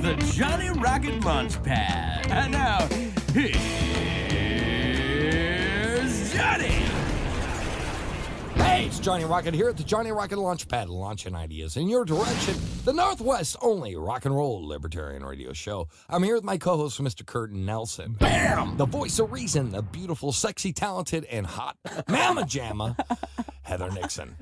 the Johnny Rocket Launch Pad. And now, here's Johnny. Hey, it's Johnny Rocket here at the Johnny Rocket Launchpad, launching ideas in your direction. The Northwest's only rock and roll libertarian radio show. I'm here with my co-host, Mr. Curtin Nelson. Bam! The voice of reason, the beautiful, sexy, talented, and hot Mama Jamma, Heather Nixon.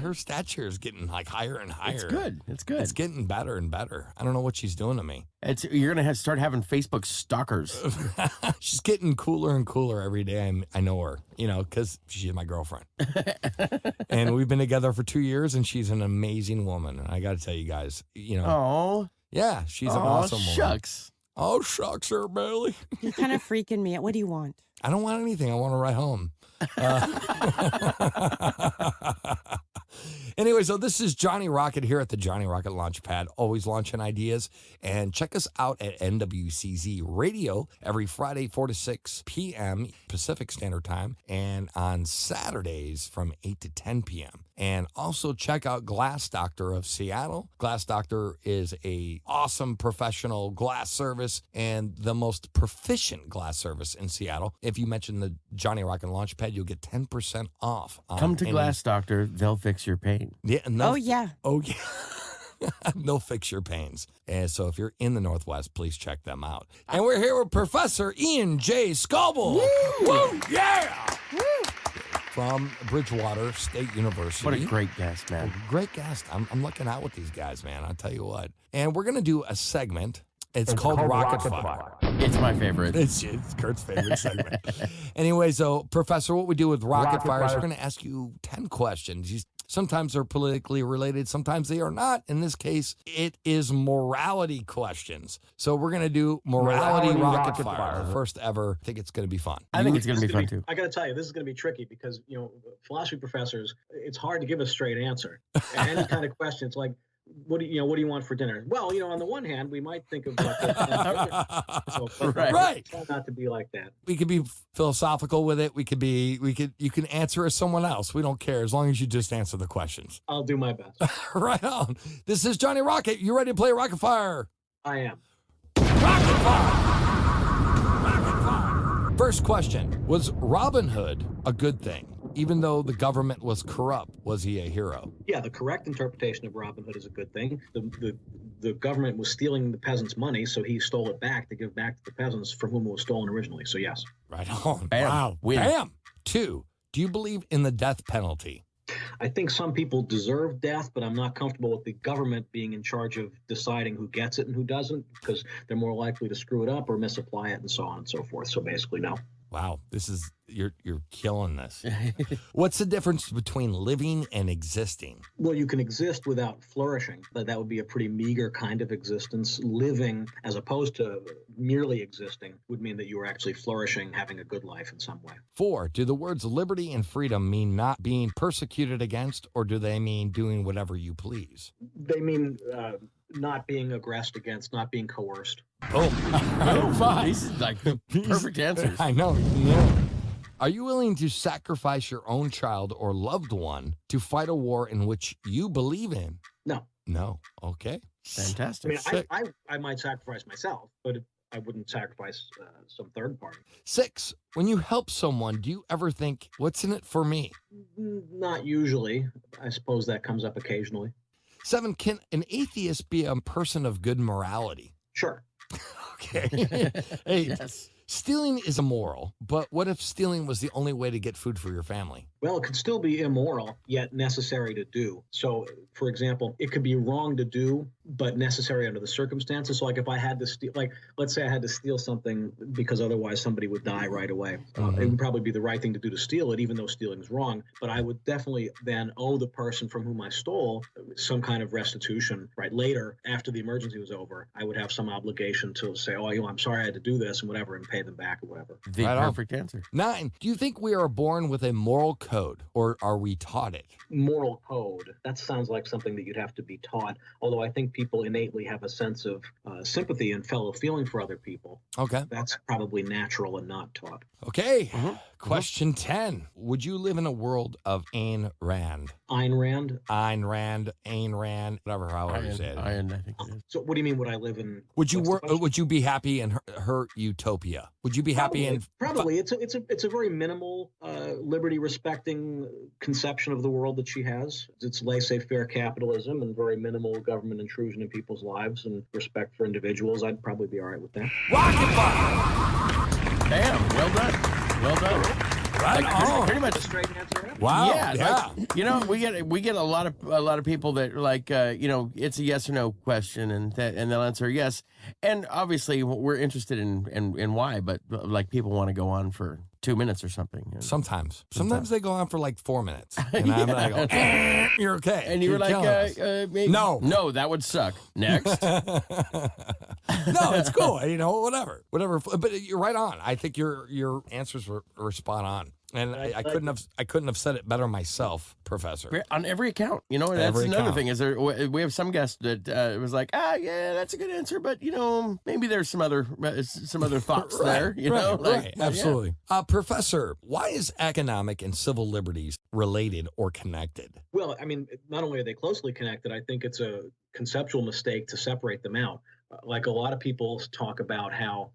Her stature is getting like higher and higher. It's good. It's good. It's getting better and better. I don't know what she's doing to me. You're going to start having Facebook stalkers. She's getting cooler and cooler every day I know her, you know, because she's my girlfriend. And we've been together for 2 years, and she's an amazing woman. And I got to tell you guys, you know. Oh. Yeah, she's an awesome woman. Shucks. Oh, shucks, her belly. You're kind of freaking me out. What do you want? I don't want anything. I want to ride home. Anyway, so this is Johnny Rocket here at the Johnny Rocket Launchpad, always launching ideas. And check us out at NWCZ Radio every Friday, 4 to 6 p.m. Pacific Standard Time, and on Saturdays from 8 to 10 p.m. And also check out Glass Doctor of Seattle. Glass Doctor is a awesome professional glass service and the most proficient glass service in Seattle. If you mention the Johnny Rocket Launchpad, you'll get 10% off. Come to Glass Doctor. They'll fix your pain. Yeah. Oh, yeah. Oh, yeah. They'll fix your pains. And so if you're in the Northwest, please check them out. And we're here with Professor Aeon J. Skoble. Woo! Woo! Yeah! Woo! From Bridgewater State University. What a great guest, man. Great guest. I'm looking out with these guys, man. I'll tell you what. And we're going to do a segment. It's called Rocket Fire. It's my favorite. It's Kurt's favorite segment. Anyway, so, Professor, what we do with Rocket Fire is we're going to ask you 10 questions. Sometimes they're politically related. Sometimes they are not. In this case, it is morality questions. So we're going to do morality rocket fire. The first ever. I think it's going to be fun. I think it's going to be fun, too. I got to tell you, this is going to be tricky because, you know, philosophy professors, it's hard to give a straight answer. Any kind of question, it's like, what do you want for dinner? Well, you know, on the one hand, we might think of what right. Try not to be like that. We could be philosophical with it. You can answer as someone else. We don't care as long as you just answer the questions. I'll do my best. Right on. This is Johnny Rocket. You ready to play Rocket Fire? I am. Rocket Fire! Rocket Fire! First question. Was Robin Hood a good thing? Even though the government was corrupt, was he a hero? Yeah, the correct interpretation of Robin Hood is a good thing. The government was stealing the peasants' money, so he stole it back to give back to the peasants from whom it was stolen originally. So yes. Right on. Bam. Wow. Win. Bam. 2. Do you believe in the death penalty? I think some people deserve death, but I'm not comfortable with the government being in charge of deciding who gets it and who doesn't, because they're more likely to screw it up or misapply it and so on and so forth. So basically, no. Wow, you're killing this. What's the difference between living and existing? Well, you can exist without flourishing. That would be a pretty meager kind of existence. Living, as opposed to merely existing, would mean that you were actually flourishing, having a good life in some way. 4, do the words liberty and freedom mean not being persecuted against, or do they mean doing whatever you please? They mean not being aggressed against, not being coerced. Oh, these are like the perfect answers. I know. Yeah. Are you willing to sacrifice your own child or loved one to fight a war in which you believe in? No. No. Okay. Fantastic. I mean, I might sacrifice myself, but I wouldn't sacrifice some third party. 6, when you help someone, do you ever think, what's in it for me? Not usually. I suppose that comes up occasionally. 7, can an atheist be a person of good morality? Sure. Okay. Hey, Yes. stealing is immoral, but what if stealing was the only way to get food for your family? Well, it could still be immoral, yet necessary to do. So, for example, it could be wrong to do, but necessary under the circumstances. So, like if I had to steal, like, let's say I had to steal something because otherwise somebody would die right away. It would probably be the right thing to do to steal it, even though stealing is wrong. But I would definitely then owe the person from whom I stole some kind of restitution, right? Later, after the emergency was over, I would have some obligation to say, oh, I'm sorry I had to do this and whatever, and pay them back or whatever. The Right on. perfect answer. 9, do you think we are born with a moral code, or are we taught it? Moral code, that sounds like something that you'd have to be taught, although I think people innately have a sense of sympathy and fellow feeling for other people. Okay. That's probably natural and not taught. Okay. Question 10. Would you live in a world of Ayn Rand? Ayn Rand. Ayn Rand, whatever, however you say it. I think it is. So what do you mean, would I live in? Would you what's the work? question? Would you be happy in her utopia? Would you be happy in? Probably. It's a very minimal, liberty-respecting conception of the world that she has. It's laissez-faire capitalism and very minimal government intrusion in people's lives and respect for individuals. I'd probably be all right with that. Rocket Bar! Damn, well done. Well done. Right on. Pretty much. Straight answer. Wow. Yeah. Like, we get a lot of people that like it's a yes or no question and they'll answer yes. And obviously we're interested in why, but like people want to go on for 2 minutes or something. Sometimes they go on for like 4 minutes, and I'm like, "You're okay." And you were like, maybe, no, that would suck. Next. No, it's cool. Whatever. But you're right on. I think your answers were spot on. And I couldn't have said it better myself, Professor. On every account, and that's Every another account. thing. Is there? We have some guests that was like, yeah, that's a good answer, but maybe there's some other thoughts there. Right. Absolutely. Professor, why is economic and civil liberties related or connected? Well, I mean, not only are they closely connected, I think it's a conceptual mistake to separate them out. Like a lot of people talk about how,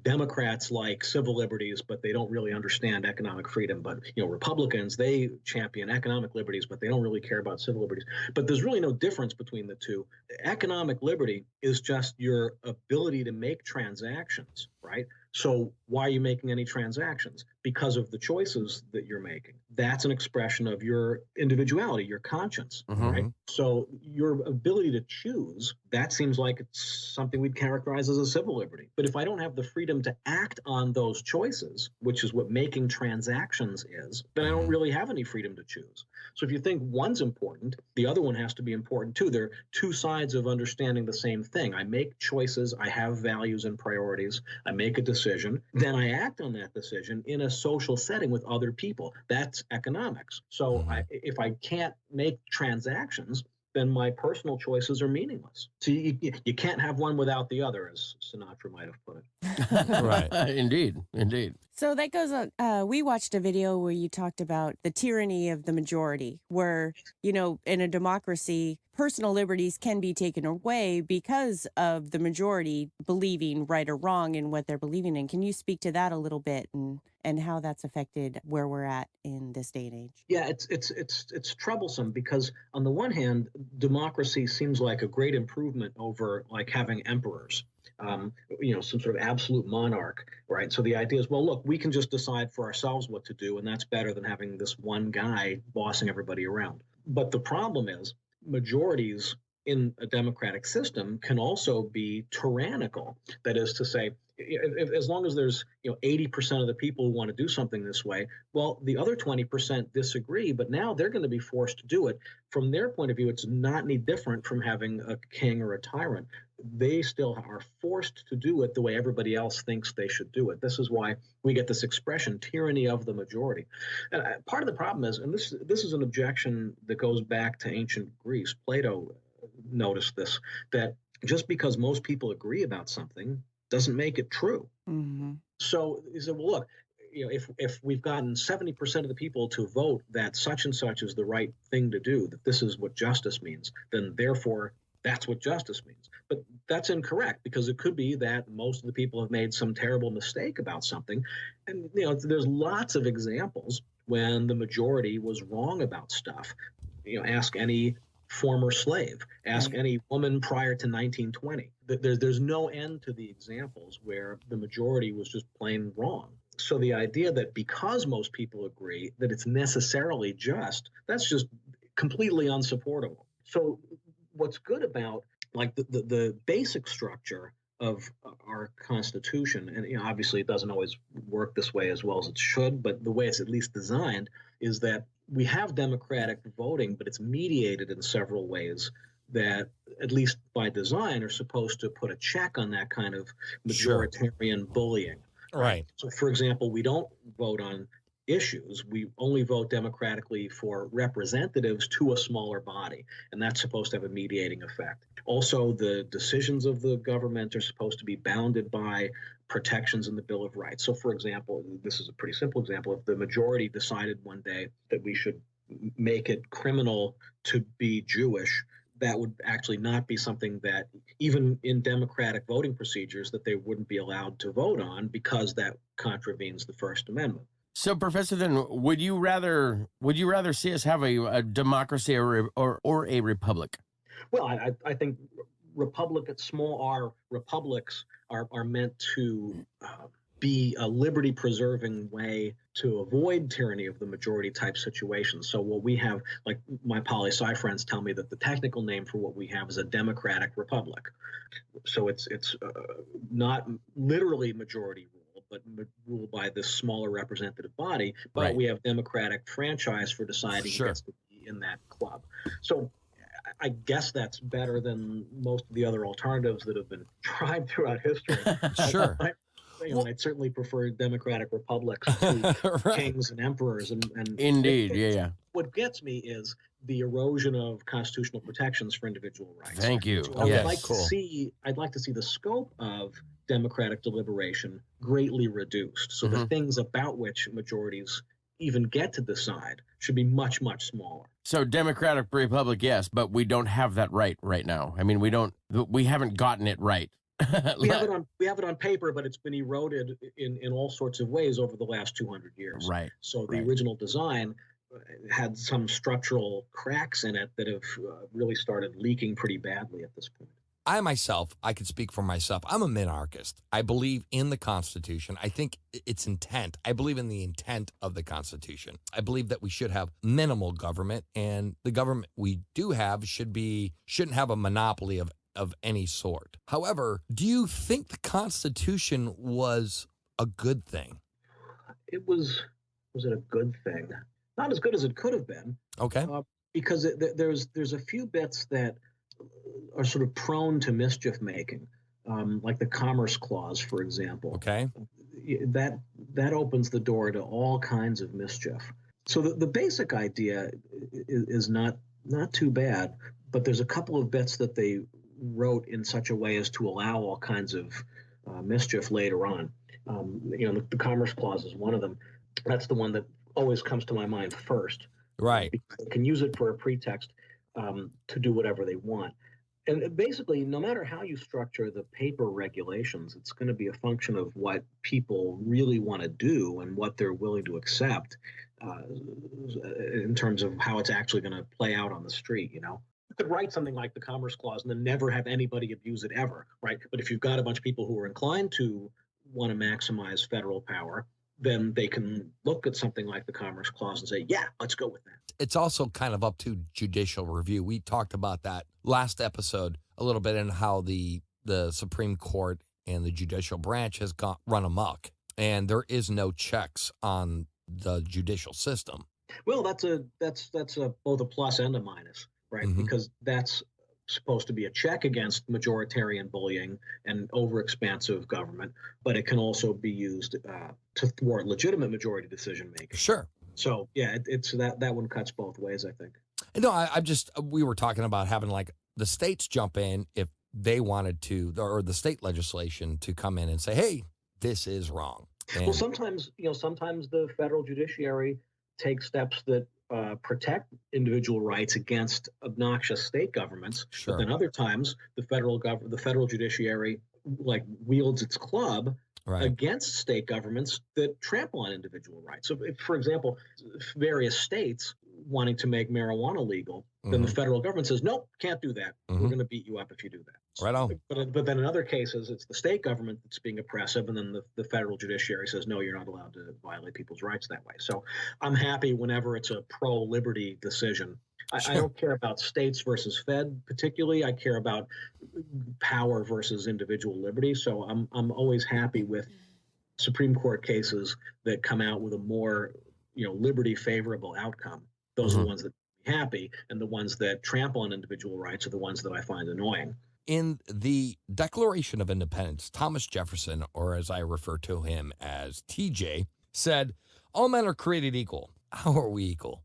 Democrats like civil liberties, but they don't really understand economic freedom. But, Republicans, they champion economic liberties, but they don't really care about civil liberties. But there's really no difference between the two. Economic liberty is just your ability to make transactions, right? So why are you making any transactions? Because of the choices that you're making. That's an expression of your individuality, your conscience, right? So your ability to choose, that seems like it's something we'd characterize as a civil liberty. But if I don't have the freedom to act on those choices, which is what making transactions is, then I don't really have any freedom to choose. So if you think one's important, the other one has to be important too. They're two sides of understanding the same thing. I make choices, I have values and priorities, I make a decision, then I act on that decision in a social setting with other people. That's economics. So if I can't make transactions, then my personal choices are meaningless. So you can't have one without the other, as Sinatra might have put it. Right. Indeed. So that goes on. We watched a video where you talked about the tyranny of the majority, where, in a democracy, personal liberties can be taken away because of the majority believing right or wrong in what they're believing in. Can you speak to that a little bit and how that's affected where we're at in this day and age? Yeah, it's troublesome because on the one hand, democracy seems like a great improvement over like having emperors. Some sort of absolute monarch, right? So the idea is, well, look, we can just decide for ourselves what to do, and that's better than having this one guy bossing everybody around. But the problem is majorities in a democratic system can also be tyrannical. That is to say, as long as there's 80% of the people who want to do something this way, well, the other 20% disagree, but now they're going to be forced to do it. From their point of view, it's not any different from having a king or a tyrant. They still are forced to do it the way everybody else thinks they should do it. This is why we get this expression, tyranny of the majority. And part of the problem is, and this is an objection that goes back to ancient Greece. Plato noticed this, that just because most people agree about something doesn't make it true. So he said, well, look, if we've gotten 70% of the people to vote that such and such is the right thing to do, that this is what justice means, then therefore that's what justice means. But that's incorrect, because it could be that most of the people have made some terrible mistake about something. And, there's lots of examples when the majority was wrong about stuff. Ask any former slave, ask any woman prior to 1920. There's no end to the examples where the majority was just plain wrong. So the idea that because most people agree that it's necessarily just, that's just completely unsupportable. So what's good about like the basic structure of our Constitution, and obviously it doesn't always work this way as well as it should, but the way it's at least designed is that we have democratic voting, but it's mediated in several ways that, at least by design, are supposed to put a check on that kind of majoritarian bullying. Right. So, for example, we don't vote on issues. We only vote democratically for representatives to a smaller body, and that's supposed to have a mediating effect. Also, the decisions of the government are supposed to be bounded by protections in the Bill of Rights. So, for example, this is a pretty simple example. If the majority decided one day that we should make it criminal to be Jewish, that would actually not be something that, even in democratic voting procedures, that they wouldn't be allowed to vote on, because that contravenes the First Amendment. So, Professor, then would you rather see us have a democracy or a republic? Well, I think small r republics are meant to be a liberty-preserving way to avoid tyranny of the majority type situations. So what we have, like my poli-sci friends tell me that the technical name for what we have is a democratic republic. So it's not literally majority rule, but ruled by this smaller representative body. But Right. we have democratic franchise for deciding who gets to be in that club. So I guess that's better than most of the other alternatives that have been tried throughout history. Sure. I'd certainly prefer democratic republics to Right. kings and emperors. And Indeed, yeah. What gets me is the erosion of constitutional protections for individual rights. Thank you. So I would Yes, like cool. I'd like to see the scope of democratic deliberation greatly reduced. So the things about which majorities even get to decide should be much, much smaller. So democratic republic, yes, but we don't have that right now. I mean, we haven't gotten it right. We have it on paper, but it's been eroded in all sorts of ways over the last 200 years. Right. So the original design had some structural cracks in it that have really started leaking pretty badly at this point. I could speak for myself. I'm a minarchist. I believe in the Constitution. I think its intent. I believe in the intent of the Constitution. I believe that we should have minimal government, and the government we do have shouldn't have a monopoly of any sort. However, do you think the Constitution was a good thing? Was it a good thing? Not as good as it could have been. Okay. Because there's a few bits that are sort of prone to mischief making, like the Commerce Clause, for example. Okay. That opens the door to all kinds of mischief. So the basic idea is not too bad, but there's a couple of bits that they wrote in such a way as to allow all kinds of mischief later on. The Commerce Clause is one of them. That's the one that always comes to my mind first. Right. They can use it for a pretext to do whatever they want. And basically, no matter how you structure the paper regulations, it's going to be a function of what people really want to do and what they're willing to accept in terms of how it's actually going to play out on the street, You could write something like the Commerce Clause and then never have anybody abuse it ever, right? But if you've got a bunch of people who are inclined to want to maximize federal power, then they can look at something like the Commerce Clause and say, yeah, let's go with that. It's also kind of up to judicial review. We talked about that last episode a little bit, and how the Supreme Court and the judicial branch has run amok, and there is no checks on the judicial system. Well, that's both a plus and a minus, right? Mm-hmm. Because that's supposed to be a check against majoritarian bullying and overexpansive government, but it can also be used to thwart legitimate majority decision making. Sure. So yeah, it's that one cuts both ways, I think. No, we were talking about having like the states jump in if they wanted to, or the state legislation to come in and say, hey, this is wrong. Well, sometimes the federal judiciary takes steps that protect individual rights against obnoxious state governments. Sure. But then other times the federal judiciary wields its club against state governments that trample on individual rights. So, for example, various states wanting to make marijuana legal, then the federal government says, nope, can't do that. We're going to beat you up if you do that. Right on. But then in other cases, it's the state government that's being oppressive, and then the federal judiciary says, no, you're not allowed to violate people's rights that way. So I'm happy whenever it's a pro-liberty decision. I don't care about states versus Fed particularly. I care about power versus individual liberty. So I'm always happy with Supreme Court cases that come out with a more liberty favorable outcome. Those are the ones that make me happy, and the ones that trample on individual rights are the ones that I find annoying. In the Declaration of Independence, Thomas Jefferson, or as I refer to him as TJ, said, all men are created equal. How are we equal?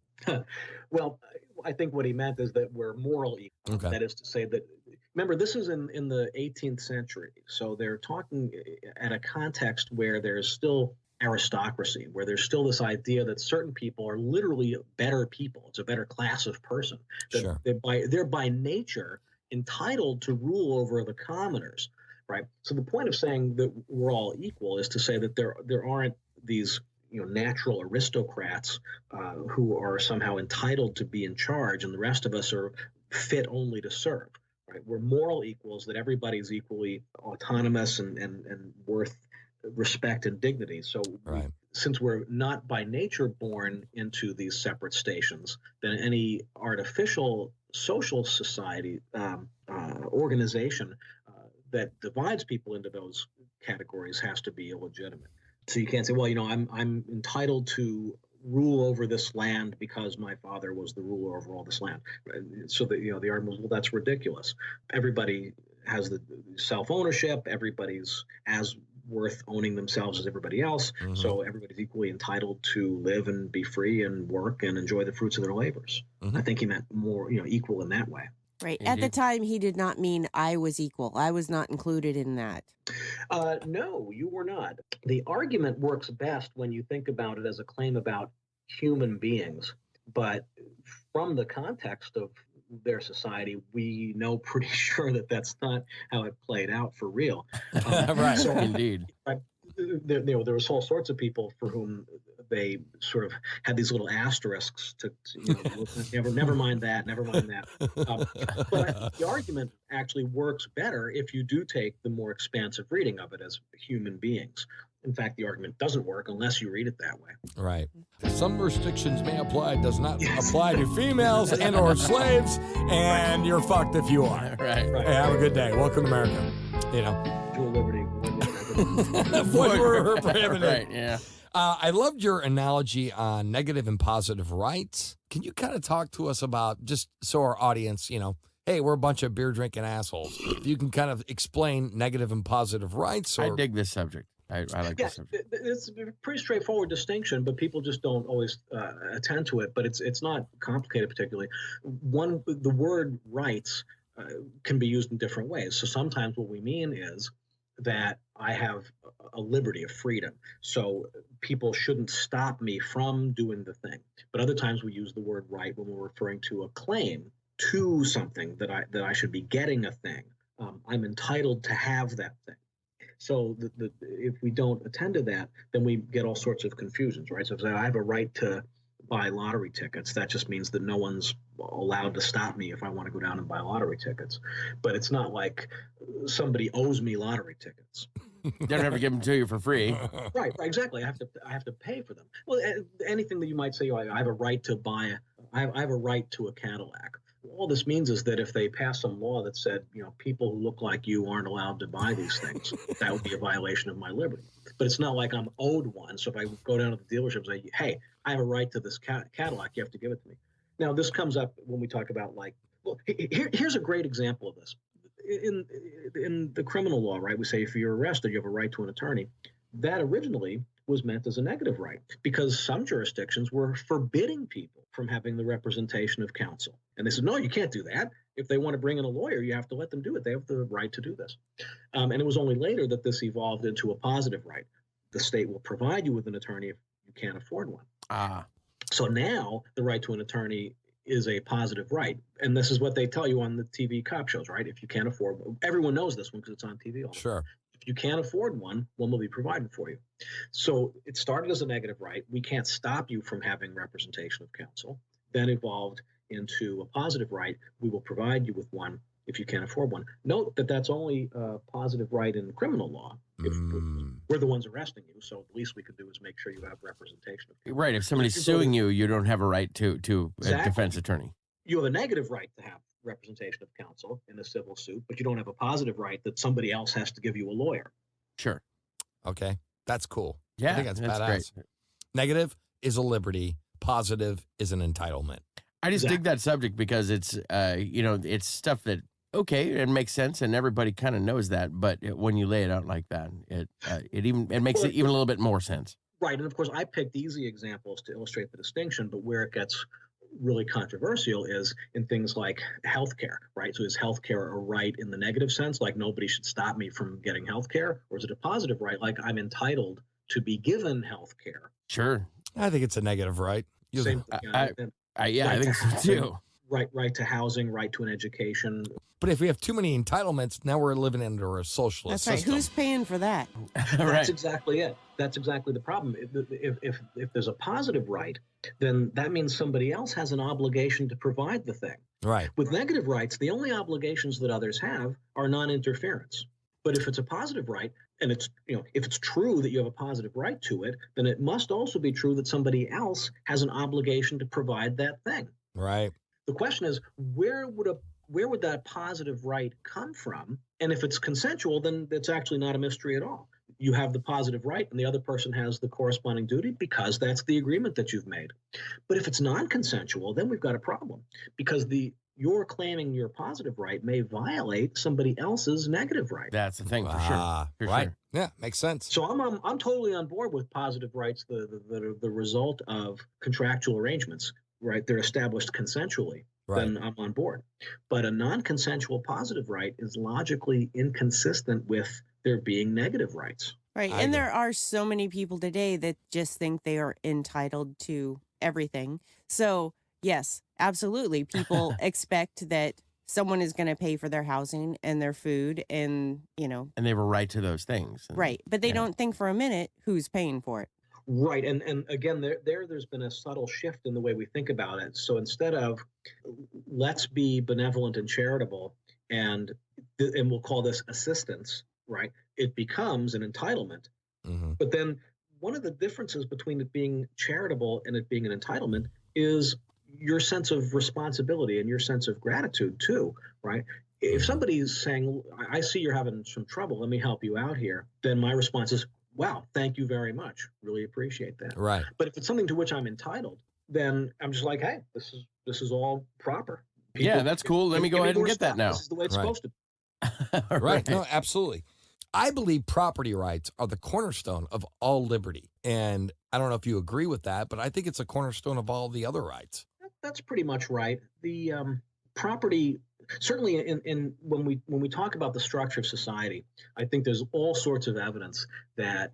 Well, I think what he meant is that we're moral equal. Okay. That is to say that, remember, this is in the 18th century. So they're talking at a context where there's still aristocracy, where there's still this idea that certain people are literally better people. It's a better class of person. That Sure. they're by nature entitled to rule over the commoners, right? So the point of saying that we're all equal is to say that there aren't these natural aristocrats who are somehow entitled to be in charge, and the rest of us are fit only to serve. Right? We're moral equals, that everybody's equally autonomous and worth respect and dignity. So Right. since we're not by nature born into these separate stations, then any artificial social society organization that divides people into those categories has to be illegitimate. So you can't say, well, I'm entitled to rule over this land because my father was the ruler over all this land. So that the argument was, well, that's ridiculous. Everybody has the self-ownership. Everybody's as worth owning themselves as everybody else. Mhm. So everybody's equally entitled to live and be free and work and enjoy the fruits of their labors. Mhm. I think he meant more, equal in that way. Right. At the Indeed. time, he did not mean I was equal. I was not included in that. No, you were not. The argument works best when you think about it as a claim about human beings. But from the context of their society, we know pretty sure that that's not how it played out for real. Right. So, Indeed. there was all sorts of people for whom they sort of had these little asterisks to never mind that, never mind that. But the argument actually works better if you do take the more expansive reading of it as human beings. In fact, the argument doesn't work unless you read it that way. Right. Some restrictions may apply, does not apply to females and or slaves, and you're fucked if you are. Right. Hey, have a good day. Welcome to America. Dual liberty. What were prohibited. Right, yeah. I loved your analogy on negative and positive rights. Can you kind of talk to us about, just so our audience, hey, we're a bunch of beer drinking assholes. If you can kind of explain negative and positive rights. I dig this subject. I like this Yes, subject. it's a pretty straightforward distinction, but people just don't always attend to it. But it's not complicated particularly. The word rights can be used in different ways. So sometimes what we mean is that I have a liberty of freedom, so people shouldn't stop me from doing the thing. But other times we use the word right when we're referring to a claim to something, that I should be getting a thing. I'm entitled to have that thing. So if we don't attend to that, then we get all sorts of confusions, right? So if I have a right to buy lottery tickets, that just means that no one's allowed to stop me if I want to go down and buy lottery tickets. But it's not like somebody owes me lottery tickets. They don't ever give them to you for free. Right, exactly. I have to pay for them. Well, anything that you might say, I have a right to buy, I have a right to a Cadillac. All this means is that if they pass some law that said, people who look like you aren't allowed to buy these things, that would be a violation of my liberty. But it's not like I'm owed one. So if I go down to the dealership and say, hey, I have a right to this Cadillac, you have to give it to me. Now, this comes up when we talk about here's a great example of this. In the criminal law, right, we say if you're arrested, you have a right to an attorney. That originally was meant as a negative right, because some jurisdictions were forbidding people from having the representation of counsel. And they said, no, you can't do that. If they want to bring in a lawyer, you have to let them do it. They have the right to do this. And it was only later that this evolved into a positive right. The state will provide you with an attorney if you can't afford one. So now the right to an attorney is a positive right. And this is what they tell you on the TV cop shows, right? If you can't afford one, everyone knows this one because it's on TV all the time. Sure. If you can't afford one will be provided for you. So it started as a negative right. We can't stop you from having representation of counsel. Then evolved into a positive right. We will provide you with one if you can't afford one. Note that that's only a positive right in criminal law. If we're the ones arresting you, so the least we could do is make sure you have representation of counsel. Right. If somebody's suing you, you don't have a right to a Exactly. defense attorney. You have a negative right to have representation of counsel in a civil suit, but you don't have a positive right that somebody else has to give you a lawyer. Sure. Okay. That's cool. Yeah, I think that's badass. great. Negative is a liberty. Positive is an entitlement. I just Exactly. dig that subject because it's, it's stuff that, okay, it makes sense and everybody kind of knows that. But when you lay it out like that, it makes it even a little bit more sense. Right. And of course, I picked easy examples to illustrate the distinction, but where it gets really controversial is in things like healthcare, right? So is healthcare a right in the negative sense, like nobody should stop me from getting healthcare, or is it a positive right, like I'm entitled to be given healthcare? Sure. I think it's a negative right. Same, I think so too. Right to housing, right to an education. But if we have too many entitlements, now we're living under a socialist That's right. system. Who's paying for that? That's Right. exactly it. That's exactly the problem. If there's a positive right, then that means somebody else has an obligation to provide the thing. Right. With negative rights, the only obligations that others have are non-interference. But if it's a positive right, and it's, if it's true that you have a positive right to it, then it must also be true that somebody else has an obligation to provide that thing. Right. The question is, where would that positive right come from? And if it's consensual, then it's actually not a mystery at all. You have the positive right and the other person has the corresponding duty because that's the agreement that you've made. But if it's non-consensual, then we've got a problem, because you're claiming your positive right may violate somebody else's negative right. That's the thing, for sure. For right. sure. Yeah, makes sense. So I'm totally on board with positive rights that are the result of contractual arrangements, right? They're established consensually. Right. Then I'm on board. But a non-consensual positive right is logically inconsistent with there being negative rights. Right. I And agree. there are so many people today that just think they are entitled to everything. So, yes, absolutely. People expect that someone is going to pay for their housing and their food and, And they have a right to those things. right. But they Yeah. don't think for a minute who's paying for it. Right. And again, there's been a subtle shift in the way we think about it. So instead of let's be benevolent and charitable and we'll call this assistance, right? It becomes an entitlement. Mm-hmm. But then one of the differences between it being charitable and it being an entitlement is your sense of responsibility and your sense of gratitude too, right? If somebody's saying, I see you're having some trouble, let me help you out here, then my response is, wow, thank you very much. Really appreciate that. Right. But if it's something to which I'm entitled, then I'm just like, hey, this is all proper. Yeah, that's cool. Let me go ahead and get that now. This is the way it's Right. supposed to be. Right. No, absolutely. I believe property rights are the cornerstone of all liberty. And I don't know if you agree with that, but I think it's a cornerstone of all the other rights. That's pretty much right. The property, certainly in when we talk about the structure of society, I think there's all sorts of evidence that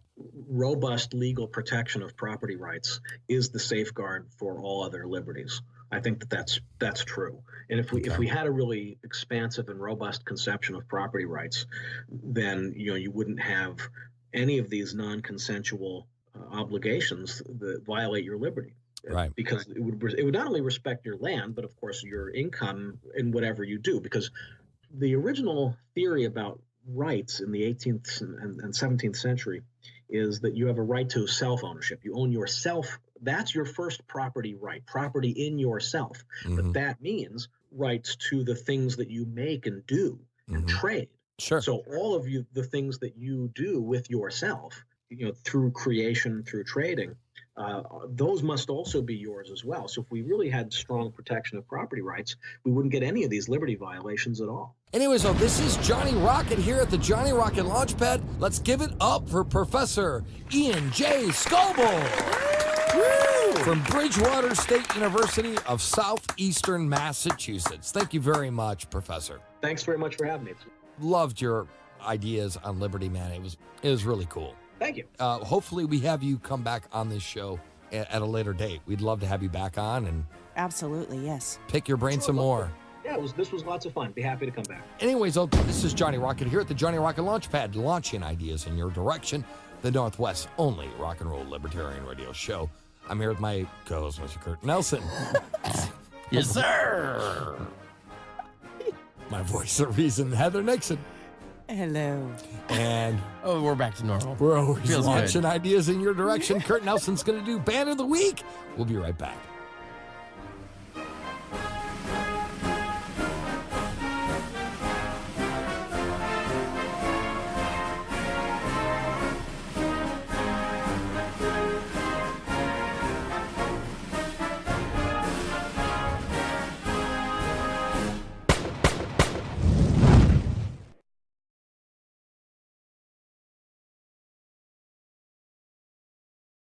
robust legal protection of property rights is the safeguard for all other liberties. I think that's true. And if we had a really expansive and robust conception of property rights, then you wouldn't have any of these non-consensual obligations that violate your liberty. Right. Because it would not only respect your land, but of course your income in whatever you do. Because the original theory about rights in the 18th and 17th century is that you have a right to self-ownership. You own yourself. That's your first property right, property in yourself. Mm-hmm. But that means rights to the things that you make and do and trade. Sure. So all of the things that you do with yourself, through creation, through trading, those must also be yours as well. So if we really had strong protection of property rights, we wouldn't get any of these liberty violations at all. Anyways, so this is Johnny Rocket here at the Johnny Rocket Launchpad. Let's give it up for Professor Aeon J. Skoble from Bridgewater State University of Southeastern Massachusetts. Thank you very much, Professor. Thanks very much for having me. Loved your ideas on liberty, man. It was really cool. Thank you. Hopefully we have you come back on this show at a later date. We'd love to have you back on and Absolutely, yes. pick your brain some more. Yeah, this was lots of fun. Be happy to come back. Anyways, this is Johnny Rocket here at the Johnny Rocket Launchpad, launching ideas in your direction, the Northwest's only rock and roll libertarian radio show. I'm here with my co-host, Mr. Kurt Nelson. Yes, sir. My voice of reason, Heather Nixon. Hello. And Oh, we're back to normal. we're always Feels launching ideas in your direction. Kurt Nelson's going to do Band of the Week. We'll be right back.